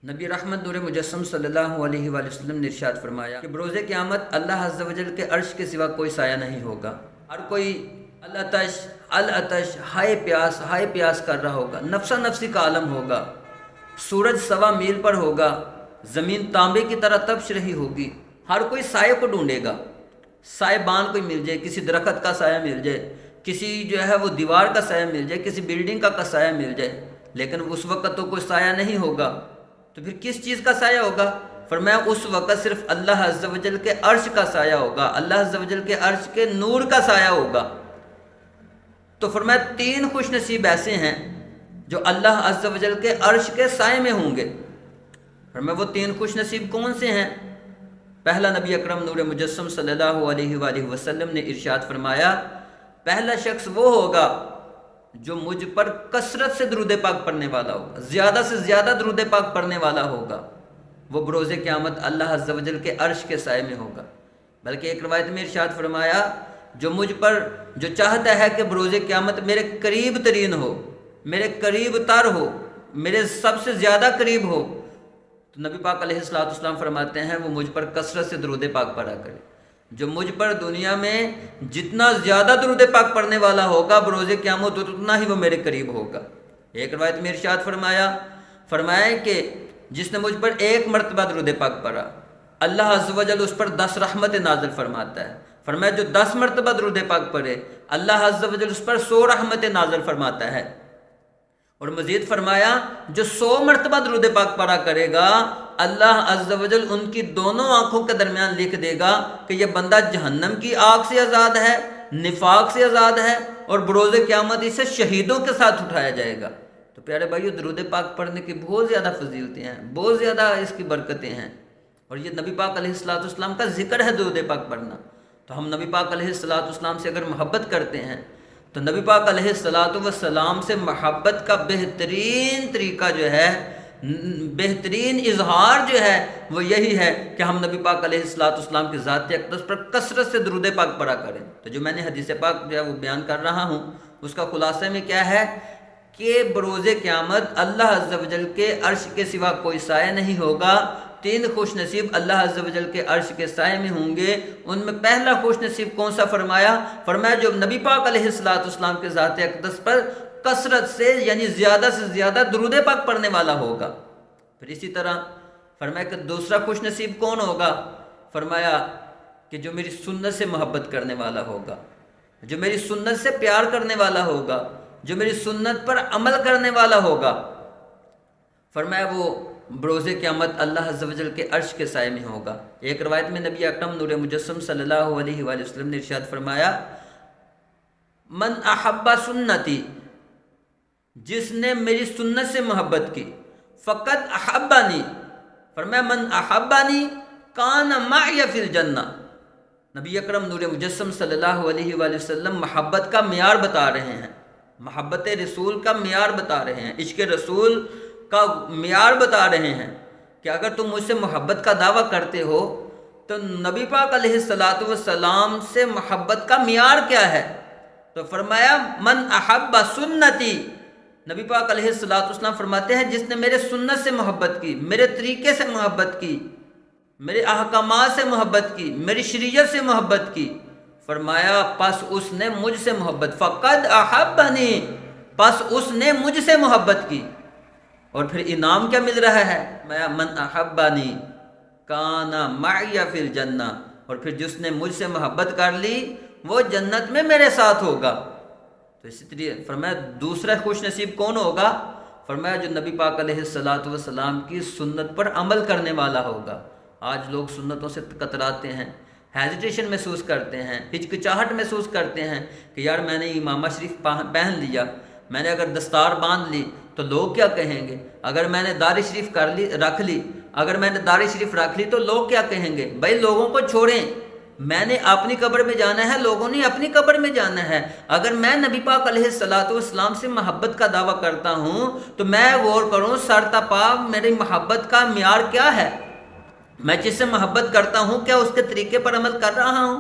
نبی رحمت نور مجسم صلی اللہ علیہ وآلہ وسلم نے ارشاد فرمایا کہ بروز قیامت اللہ عز و جل کے عرش کے سوا کوئی سایہ نہیں ہوگا۔ ہر کوئی العطش ہائے پیاس کر رہا ہوگا، نفسا نفسی کا عالم ہوگا، سورج 1.25 میل پر ہوگا، زمین تانبے کی طرح تپش رہی ہوگی، ہر کوئی سائے کو ڈھونڈے گا، سائے بان کوئی مل جائے، کسی درخت کا سایہ مل جائے، کسی وہ دیوار کا سایہ مل جائے، کسی بلڈنگ کا سایہ مل جائے، لیکن اس وقت تو کوئی سایہ نہیں ہوگا۔ تو پھر کس چیز کا سایہ ہوگا؟ فرمایا اس وقت صرف اللہ عز و جل کے عرش کا سایہ ہوگا، اللہ عز و جل کے عرش کے نور کا سایہ ہوگا۔ تو فرمایا 3 خوش نصیب ایسے ہیں جو اللہ عز و جل کے عرش کے سائے میں ہوں گے۔ فرمایا وہ 3 خوش نصیب کون سے ہیں؟ پہلا، نبی اکرم نور مجسم صلی اللہ علیہ وآلہ وسلم نے ارشاد فرمایا، پہلا شخص وہ ہوگا جو مجھ پر کثرت سے درود پاک پڑھنے والا ہوگا، زیادہ سے زیادہ درود پاک پڑھنے والا ہوگا، وہ بروز قیامت اللہ عز و جل کے عرش کے سائے میں ہوگا۔ بلکہ ایک روایت میں ارشاد فرمایا، جو مجھ پر جو چاہتا ہے کہ بروز قیامت میرے قریب ترین ہو، میرے قریب تر ہو، میرے سب سے زیادہ قریب ہو، تو نبی پاک علیہ الصلوۃ والسلام فرماتے ہیں وہ مجھ پر کثرت سے درود پاک پڑھا کرے۔ جو مجھ پر دنیا میں جتنا زیادہ درود پاک پڑھنے والا ہوگا، بروز قیامت اتنا ہی وہ میرے قریب ہوگا۔ ایک روایت میں ارشاد فرمایا کہ جس نے مجھ پر 1 مرتبہ درود پاک پڑھا، اللہ عز و جل اس پر 10 رحمت نازل فرماتا ہے۔ فرمایا جو 10 مرتبہ درود پاک پڑھے، اللہ عز و جل اس پر 100 رحمت نازل فرماتا ہے۔ اور مزید فرمایا جو 100 مرتبہ درود پاک پڑھا کرے گا، اللہ عز و جل ان کی دونوں آنکھوں کے درمیان لکھ دے گا کہ یہ بندہ جہنم کی آگ سے آزاد ہے، نفاق سے آزاد ہے، اور بروز قیامت اسے شہیدوں کے ساتھ اٹھایا جائے گا۔ تو پیارے بھائیو، درود پاک پڑھنے کی بہت زیادہ فضیلتیں ہیں، بہت زیادہ اس کی برکتیں ہیں، اور یہ نبی پاک علیہ الصلوۃ والسلام کا ذکر ہے درود پاک پڑھنا۔ تو ہم نبی پاک علیہ الصلوۃ والسلام سے اگر محبت کرتے ہیں تو نبی پاک علیہ الصلوۃ والسلام سے محبت کا بہترین طریقہ بہترین اظہار وہ یہی ہے کہ ہم نبی پاک علیہ الصلوۃ والسلام کی ذات اقدس پر کثرت سے درود پاک پڑھا کریں۔ تو جو میں نے حدیث پاک وہ بیان کر رہا ہوں، اس کا خلاصہ میں کیا ہے کہ بروز قیامت اللہ عز و جل کے عرش کے سوا کوئی سایہ نہیں ہوگا۔ 3 خوش نصیب اللہ عز و جل کے عرش کے سائے میں ہوں گے۔ ان میں پہلا خوش نصیب کون سا؟ فرمایا جو نبی پاک علیہ الصلوۃ والسلام کے ذات اقدس پر کثرت سے یعنی زیادہ سے زیادہ درود پاک پڑھنے والا ہوگا۔ پھر اسی طرح فرمایا کہ دوسرا خوش نصیب کون ہوگا؟ فرمایا کہ جو میری سنت سے محبت کرنے والا ہوگا، جو میری سنت سے پیار کرنے والا ہوگا، جو میری سنت پر عمل کرنے والا ہوگا۔ فرمایا وہ بروز قیامت اللہ عز و جل کے عرش کے سائے میں ہوگا۔ ایک روایت میں نبی اکرم نور مجسم صلی اللہ علیہ وآلہ وسلم نے ارشاد فرمایا، من احب سنتی، جس نے میری سنت سے محبت کی، فقط احبانی، فرمایا من احبانی کان معی فی الجنہ۔ نبی اکرم نور مجسم صلی اللہ علیہ وآلہ وسلم محبت کا معیار بتا رہے ہیں، محبت رسول کا معیار بتا رہے ہیں، عشق رسول کا معیار بتا رہے ہیں کہ اگر تم مجھ سے محبت کا دعویٰ کرتے ہو تو نبی پاک علیہ الصلوۃ والسلام سے محبت کا معیار کیا ہے؟ تو فرمایا من احب سنتی، نبی پاک علیہ الصلوۃ والسلام فرماتے ہیں جس نے میرے سنت سے محبت کی، میرے طریقے سے محبت کی، میرے احکامات سے محبت کی، میری شریعت سے محبت کی، فرمایا پس اس نے مجھ سے محبت، فقد احبنی، پس اس نے مجھ سے محبت کی۔ اور پھر انعام کیا مل رہا ہے؟ من احبانی کان معی فی الجنہ، اور پھر جس نے مجھ سے محبت کر لی وہ جنت میں میرے ساتھ ہوگا۔ تو اسی طرح فرمایا دوسرا خوش نصیب کون ہوگا؟ فرمایا جو نبی پاک علیہ الصلوۃ والسلام کی سنت پر عمل کرنے والا ہوگا۔ آج لوگ سنتوں سے کتراتے ہیں، ہیزیٹیشن محسوس کرتے ہیں، ہچکچاہٹ محسوس کرتے ہیں کہ یار میں نے امامہ شریف پہن لیا، میں نے اگر دستار باندھ لی تو لوگ کیا کہیں گے، اگر میں نے داڑھی شریف رکھ لی تو لوگ کیا کہیں گے۔ بھائی لوگوں کو چھوڑیں، میں نے اپنی قبر میں جانا ہے، لوگوں نے اپنی قبر میں جانا ہے۔ اگر میں نبی پاک علیہ الصلوۃ والسلام سے محبت کا دعویٰ کرتا ہوں تو میں غور کروں سر تا پا میری محبت کا معیار کیا ہے، میں جس سے محبت کرتا ہوں کیا اس کے طریقے پر عمل کر رہا ہوں،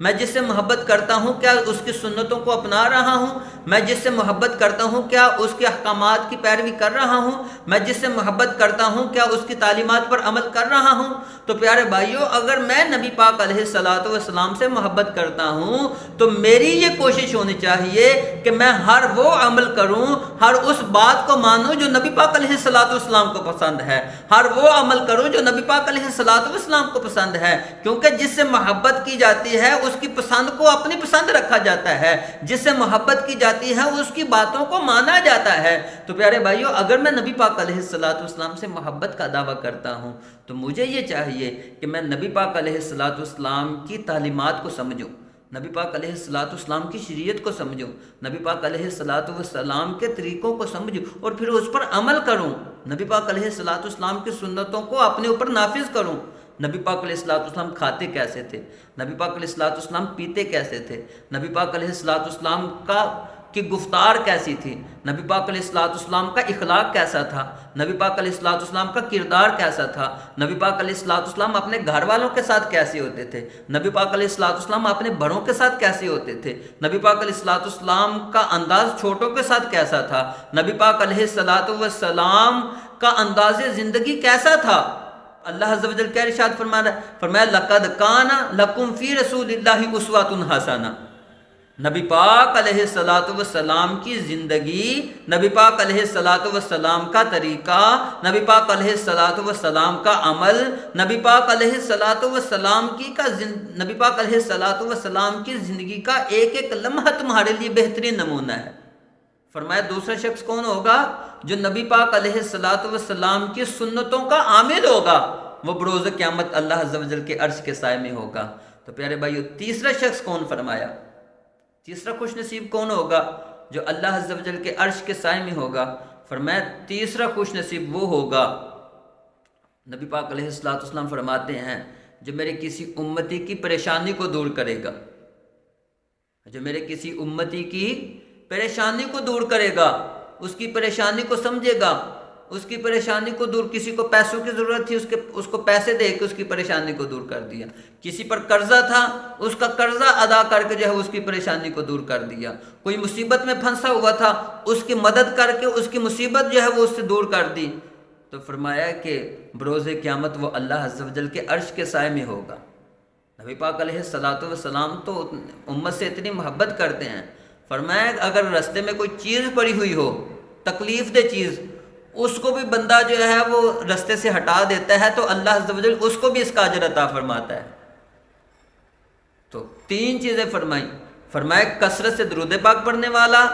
میں جس سے محبت کرتا ہوں کیا اس کی سنتوں کو اپنا رہا ہوں؟ میں جس سے محبت کرتا ہوں کیا اس کے احکامات کی پیروی کر رہا ہوں؟ میں جس سے محبت کرتا ہوں کیا اس کی تعلیمات پر عمل کر رہا ہوں؟ تو پیارے بھائیوں، اگر میں نبی پاک علیہ الصلاۃ والسلام سے محبت کرتا ہوں تو میری یہ کوشش ہونی چاہیے کہ میں ہر وہ عمل کروں، ہر اس بات کو مانوں جو نبی پاک علیہ الصلاۃ والسلام کو پسند ہے، ہر وہ عمل کروں جو نبی پاک علیہ الصلاۃ والسلام کو پسند ہے، کیونکہ جس سے محبت کی جاتی ہے اس کی پسند کو اپنی پسند رکھا جاتا ہے، جس سے محبت کی جاتی ہے اس کی باتوں کو مانا جاتا ہے۔ تو پیارے بھائیوں، اگر میں نبی پاک علیہ الصلاۃ والسلام سے محبت کا دعویٰ کرتا ہوں تو مجھے یہ چاہیے کہ میں نبی پاک علیہ الصلاۃ والسلام کی تعلیمات کو سمجھوں، نبی پاک علیہ الصلاۃ والسلام کی شریعت کو سمجھوں، نبی پاک علیہ الصلاۃ والسلام کے طریقوں کو سمجھوں اور پھر اس پر عمل کروں، نبی پاک علیہ الصلاۃ والسلام کی سنتوں کو اپنے اوپر نافذ کروں۔ نبی پاک علیہ الصلاۃ والسلام کھاتے کیسے تھے؟ نبی پاک علیہ الصلاۃ والسلام پیتے کیسے تھے؟ نبی پاک علیہ الصلاۃ والسلام کی گفتار کیسی تھی؟ نبی پاک علیہ الصلاۃ والسلام کا اخلاق کیسا تھا؟ نبی پاک علیہ الصلاۃ والسلام کا کردار کیسا تھا؟ نبی پاک علیہ الصلاۃ والسلام اپنے گھر والوں کے ساتھ کیسے ہوتے تھے؟ نبی پاک علیہ الصلاۃ والسلام اپنے بڑوں کے ساتھ کیسے ہوتے تھے؟ نبی پاک علیہ الصلاۃ والسلام کا انداز چھوٹوں کے ساتھ کیسا تھا؟ نبی پاک علیہ الصلاۃ والسلام کا انداز زندگی کیسا تھا؟ اللہ عز و جل کیا ارشاد فرمایا لقد کان لکم فی رسول اللہ اسوۃ حسنہ۔ نبی پاک علیہ الصلاۃ والسلام کی زندگی، نبی پاک علیہ الصلاۃ والسلام کا طریقہ، نبی پاک علیہ الصلاۃ والسلام کا عمل، نبی پاک علیہ الصلاۃ والسلام نبی پاک علیہ الصلاۃ والسلام کی زندگی کا ایک ایک لمحہ تمہارے لیے بہترین نمونہ ہے۔ فرمایا دوسرا شخص کون ہوگا؟ جو نبی پاک علیہ الصلاۃ والسلام کی سنتوں کا عامل ہوگا، وہ بروز قیامت اللہ عز و جل کے عرش کے سائے میں ہوگا۔ تو پیارے بھائیو، تیسرا شخص کون فرمایا؟ تیسرا خوش نصیب کون ہوگا جو اللہ عز و جل کے عرش کے سائے میں ہوگا؟ فرمایا تیسرا خوش نصیب وہ ہوگا، نبی پاک علیہ الصلاۃ والسلام فرماتے ہیں جو میرے کسی امتی کی پریشانی کو دور کرے گا، جو میرے کسی امتی کی پریشانی کو دور کرے گا، اس کی پریشانی کو سمجھے گا، اس کی پریشانی کو دور، کسی کو پیسوں کی ضرورت تھی اس کو پیسے دے کے اس کی پریشانی کو دور کر دیا، کسی پر قرضہ تھا اس کا قرضہ ادا کر کے جو ہے اس کی پریشانی کو دور کر دیا، کوئی مصیبت میں پھنسا ہوا تھا اس کی مدد کر کے اس کی مصیبت جو ہے وہ اس سے دور کر دی۔ تو فرمایا کہ بروز قیامت وہ اللہ عز و جل کے عرش کے سائے میں ہوگا۔ نبی پاک علیہ الصلاۃ والسلام تو امت سے اتنی محبت کرتے ہیں، فرمایا اگر رستے میں کوئی چیز پڑی ہوئی ہو، تکلیف دہ چیز، اس کو بھی بندہ جو ہے وہ رستے سے ہٹا دیتا ہے تو اللہ عز و جل اس کو بھی اس کا اجر عطا فرماتا ہے۔ تو تین چیزیں فرمایا کثرت سے درود پاک پڑھنے والا،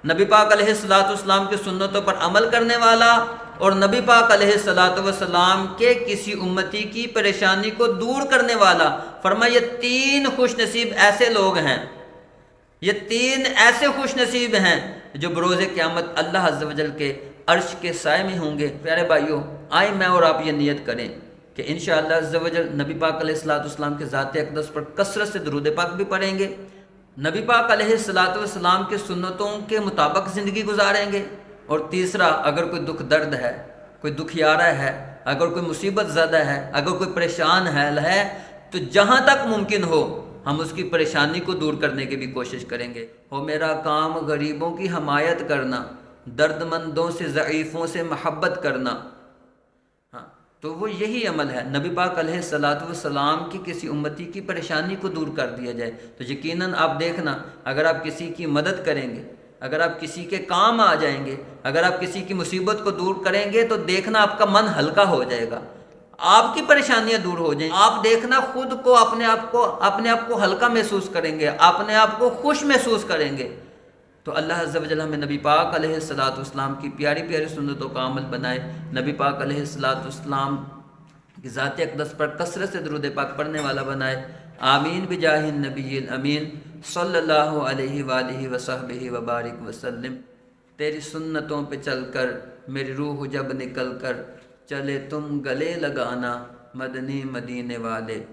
نبی پاک علیہ الصلاۃ والسلام کی سنتوں پر عمل کرنے والا، اور نبی پاک علیہ الصلاۃ والسلام کے کسی امتی کی پریشانی کو دور کرنے والا۔ فرمایا یہ تین خوش نصیب ایسے لوگ ہیں، یہ تین ایسے خوش نصیب ہیں جو بروز قیامت اللہ عز و جل کے عرش کے سائے میں ہوں گے۔ پیارے بھائیوں، آئیں میں اور آپ یہ نیت کریں کہ انشاءاللہ عز و جل نبی پاک علیہ الصلاۃ والسلام کے ذات اقدس پر کثرت سے درود پاک بھی پڑھیں گے، نبی پاک علیہ الصلاۃ والسلام کے سنتوں کے مطابق زندگی گزاریں گے، اور تیسرا اگر کوئی دکھ درد ہے، کوئی دکھیارہ ہے، اگر کوئی مصیبت زدہ ہے، اگر کوئی پریشان حال ہے تو جہاں تک ممکن ہو ہم اس کی پریشانی کو دور کرنے کی بھی کوشش کریں گے۔ ہو میرا کام غریبوں کی حمایت کرنا، درد مندوں سے ضعیفوں سے محبت کرنا، ہاں تو وہ یہی عمل ہے۔ نبی پاک علیہ الصلاۃ والسلام کی کسی امتی کی پریشانی کو دور کر دیا جائے تو یقیناً آپ دیکھنا، اگر آپ کسی کی مدد کریں گے، اگر آپ کسی کے کام آ جائیں گے، اگر آپ کسی کی مصیبت کو دور کریں گے تو دیکھنا آپ کا من ہلکا ہو جائے گا، آپ کی پریشانیاں دور ہو جائیں، آپ دیکھنا خود کو اپنے آپ کو ہلکا محسوس کریں گے، اپنے آپ کو خوش محسوس کریں گے۔ تو اللہ عز و جل ہمیں نبی پاک علیہ الصلاۃ والسلام کی پیاری پیاری سنتوں کا عمل بنائے، نبی پاک علیہ الصلاۃ والسلام کی ذات اقدس پر کثرت سے درود پاک پڑھنے والا بنائے۔ آمین بجاہ النبی الامین صلی اللہ علیہ وآلہ وصحبہ وبارک وسلم۔ تیری سنتوں پہ چل کر میری روح جب نکل کر چلے تم گلے لگانا، مدنی مدینے والے